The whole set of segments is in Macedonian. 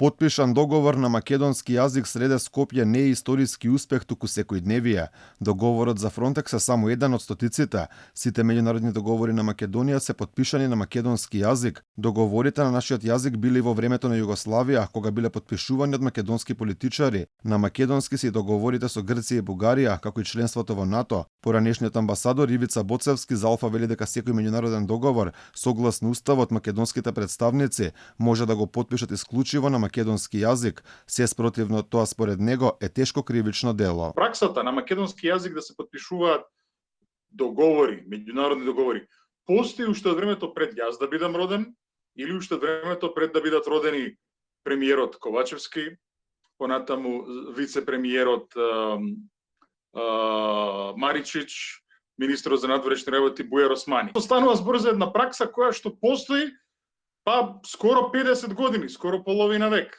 Потпишан договор на македонски јазик среде Скопје не е историски успех, туку секојдневие. Договорот за Фронтекс е само еден од стотиците. Сите меѓународни договори на Македонија се потпишани на македонски јазик. Договорите на нашиот јазик били во времето на Југославија, кога биле потпишувани од македонски политичари. На македонски се и договорите со Грција и Бугарија, како и членството во НАТО. Поранешниот амбасадор Ивица Боцевски за Алфа вели дека секој меѓународен договор, согласно уставот, македонските представници може да го потпишат исклучиво на македонски јазик, се спротивно тоа според него е тешко кривично дело. Праксата на македонски јазик да се потпишуваат договори, меѓународни договори, постои уште од времето пред јас да бидам роден или уште од времето пред да бидат родени премиерот Ковачевски, понатаму вице-премиерот Маричич, министрот за надворешни работи Бујар Османи. Станува збор за една пракса која што постои скоро 50 години, скоро половина век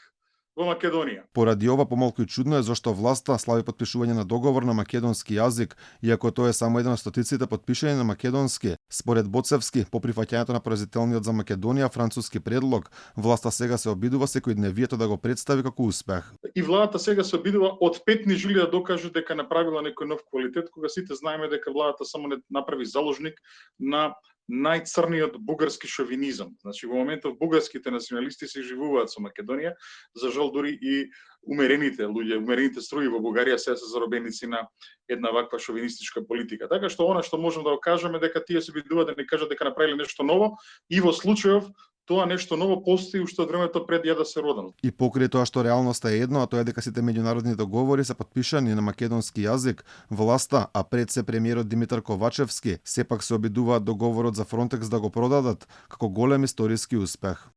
во Македонија. Поради ова помалку и чудно е зашто власта слави потпишување на договор на македонски јазик, иако тоа е само еден од стотиците потпишани на македонски. Според Боцевски, по прифаќањето на поразителниот за Македонија француски предлог, власта сега се обидува секојдневието да го представи како успех. И владата сега се обидува од петни жили да докаже дека направила некој нов квалитет, кога сите знаеме дека владата само не направи заложник на најцрниот бугарски шовинизам. Значи во моментов бугарските националисти се живуваат со Македонија, за жал дури и умерените луѓе, умерените струи во Бугарија се заробеници на една ваква шовинистичка политика. Така што она што можеме да го кажеме дека тие се обидуваат да не кажат дека направиле нешто ново и во случајов тоа нешто ново постои уште од времето пред ја да се родам. И покрај тоа што реалноста е едно, а тоа е дека сите меѓународни договори се потпишани на македонски јазик, власта, а пред се премиерот Димитар Ковачевски, сепак се обидуваат договорот за Фронтекс да го продадат како голем историски успех.